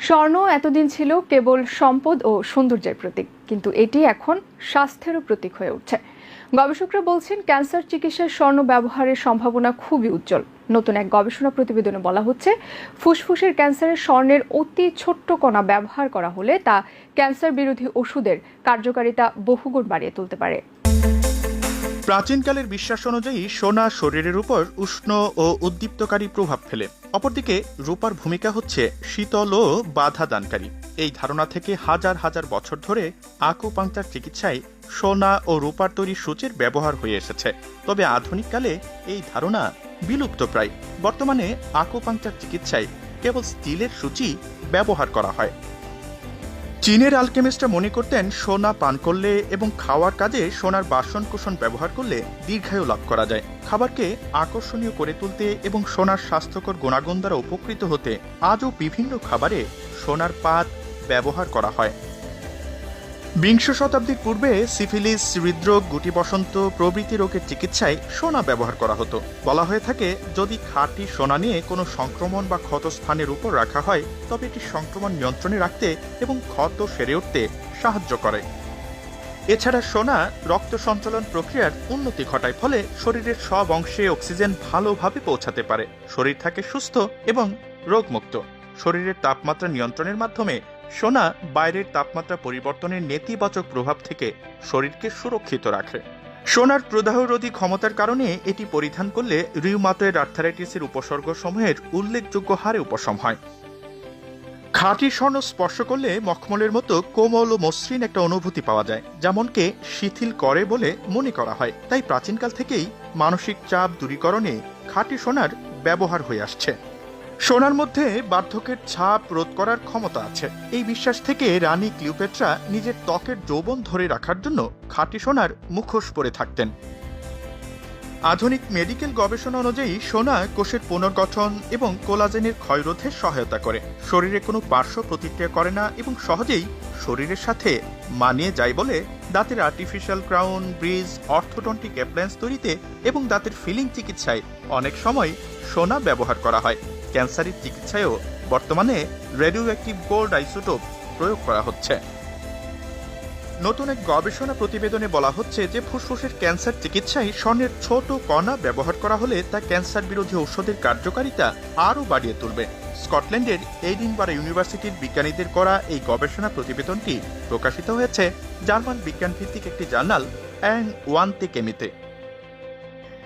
স্বর্ণ এতদিন ছিল কেবল সম্পদ ও সৌন্দর্যের প্রতীক, কিন্তু এটি এখন স্বাস্থ্যেরও প্রতীক হয়ে উঠছে। গবেষকরা বলছেন, ক্যান্সার চিকিৎসায় স্বর্ণ ব্যবহারের সম্ভাবনা খুবই উজ্জ্বল। নতুন এক গবেষণা প্রতিবেদনে বলা হচ্ছে, ফুসফুসের ক্যান্সারে স্বর্ণের অতি ছোট্ট কণা ব্যবহার করা হলে তা ক্যান্সার বিরোধী ওষুধের কার্যকারিতা বহুগুণ বাড়িয়ে তুলতে পারে। প্রাচীনকালের বিশ্বাস অনুযায়ী সোনা শরীরের উপর উষ্ণ ও উদ্দীপ্তকারী প্রভাব ফেলে। অপরদিকে রূপার ভূমিকা হচ্ছে শীতল ও বাধা দানকারী। এই ধারণা থেকে হাজার হাজার বছর ধরে আকুপাংচার চিকিৎসায় সোনা ও রূপার তৈরি সূচের ব্যবহার হয়ে এসেছে। তবে আধুনিককালে এই ধারণা বিলুপ্ত প্রায়। বর্তমানে আকুপাংচার চিকিৎসায় কেবল স্টিলের সূচি ব্যবহার করা হয়। চীনের আলকেমিস্টরা মনে করতেন, সোনা পান করলে এবং খাওয়ার কাজে সোনার বাসনকোসন ব্যবহার করলে দীর্ঘায়ু লাভ করা যায়। খাবারকে আকর্ষণীয় করে তুলতে এবং সোনার স্বাস্থ্যকর গুণাগুণ দ্বারা উপকৃত হতে আজও বিভিন্ন খাবারে সোনার পাত ব্যবহার করা হয়। বিংশ শতাব্দীর পূর্বে সিফিলিস, হৃদরোগ, গুটি বসন্ত প্রভৃতি রোগের চিকিৎসায় সোনা ব্যবহার করা হতো। বলা হয়ে থাকে, যদি খাঁটি সোনা নিয়ে কোনো সংক্রমণ বা ক্ষত স্থানের উপর রাখা হয়, তবে এটি সংক্রমণ নিয়ন্ত্রণে রাখতে এবং ক্ষত সেরে উঠতে সাহায্য করে। এছাড়া সোনা রক্ত সঞ্চালন প্রক্রিয়ার উন্নতি ঘটায়, ফলে শরীরের সব অংশে অক্সিজেন ভালোভাবে পৌঁছাতে পারে। শরীর থাকে সুস্থ এবং রোগমুক্ত। শরীরের তাপমাত্রা নিয়ন্ত্রণের মাধ্যমে সোনা বাইরের তাপমাত্রা পরিবর্তনের নেতিবাচক প্রভাব থেকে শরীরকে সুরক্ষিত রাখে। সোনার প্রদাহরোধী ক্ষমতার কারণে এটি পরিধান করলে রিউমাটয়েড আর্থারাইটিসের উপসর্গসমূহের উল্লেখযোগ্য হারে উপশম হয়। খাঁটি স্বর্ণ স্পর্শ করলে মখমলের মতো কোমল ও মসৃণ একটা অনুভূতি পাওয়া যায়, যা মনকে শিথিল করে বলে মনে করা হয়। তাই প্রাচীনকাল থেকেই মানসিক চাপ দূরীকরণে খাঁটি সোনার ব্যবহার হয়ে আসছে। সোনার মধ্যে বার্ধক্যের ছাপ রোধ করার ক্ষমতা আছে। এই বিশ্বাস থেকে রানী ক্লিওপেট্রা নিজের ত্বকের যৌবন ধরে রাখার জন্য খাঁটি সোনার মুখোশ পরে থাকতেন। আধুনিক মেডিকেল গবেষণা অনুযায়ী সোনা কোষের পুনর্গঠন এবং কোলাজেনের ক্ষয়রোধে সহায়তা করে। শরীরে কোনো পার্শ্ব প্রতিক্রিয়া করে না এবং সহজেই শরীরের সাথে মানিয়ে যায় বলে দাঁতের artificial crown, bridge, orthodontic appliance তৈরিতে এবং দাঁতের ফিলিং চিকিৎসায় অনেক সময় সোনা ব্যবহার করা হয়। ক্যান্সারের চিকিৎসায়ও বর্তমানে রেডিও অ্যাক্টিভ গোল্ড আইসোটোপ প্রয়োগ করা হচ্ছে। নতুন এক গবেষণা প্রতিবেদনে বলা হচ্ছে যে ফুসফুসের ক্যান্সার চিকিৎসায় স্বর্ণের ছোট কণা ব্যবহার করা হলে তা ক্যান্সার বিরোধী ঔষধের কার্যকারিতা আরও বাড়িয়ে তুলবে। স্কটল্যান্ডের এডিনবারা ইউনিভার্সিটির বিজ্ঞানীদের করা এই গবেষণা প্রতিবেদনটি প্রকাশিত হয়েছে জার্মান বিজ্ঞানভিত্তিক একটি জার্নাল অ্যান্ড-ওয়ান্তে-কেমিতে।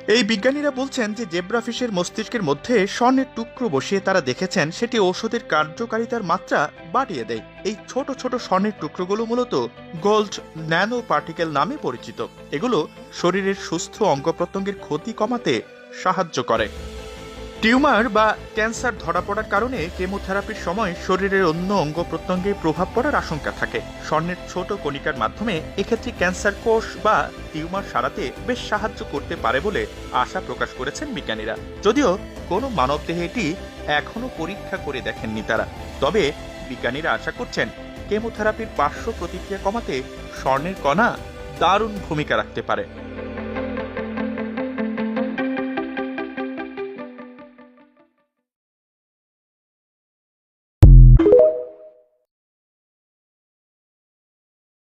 এই বিজ্ঞানীরা বলছেন যে জেব্রাফিশের মস্তিষ্কের মধ্যে স্বর্ণের টুকরো বসিয়ে তারা দেখেছেন সেটি ঔষধের কার্যকারিতার মাত্রা বাড়িয়ে দেয়। এই ছোট ছোট স্বর্ণের টুকরোগুলো মূলত গোল্ড ন্যানো পার্টিকেল নামে পরিচিত। এগুলো শরীরের সুস্থ অঙ্গ প্রত্যঙ্গের ক্ষতি কমাতে সাহায্য করে। টিউমার বা ক্যান্সার ধরা পড়ার কারণে কেমোথেরাপির সময় শরীরের অন্য অঙ্গ প্রত্যঙ্গে প্রভাব পড়ার আশঙ্কা থাকে। স্বর্ণের ছোট কণিকার মাধ্যমে এক্ষেত্রে ক্যান্সার কোষ বা টিউমার সারাতে বেশ সাহায্য করতে পারে বলে আশা প্রকাশ করেছেন বিজ্ঞানীরা। যদিও কোনো মানবদেহে এটি এখনো পরীক্ষা করে দেখেননি তারা। তবে বিজ্ঞানীরা আশা করছেন কেমোথেরাপির পার্শ্ব প্রতিক্রিয়া কমাতে স্বর্ণের কণা দারুণ ভূমিকা রাখতে পারে।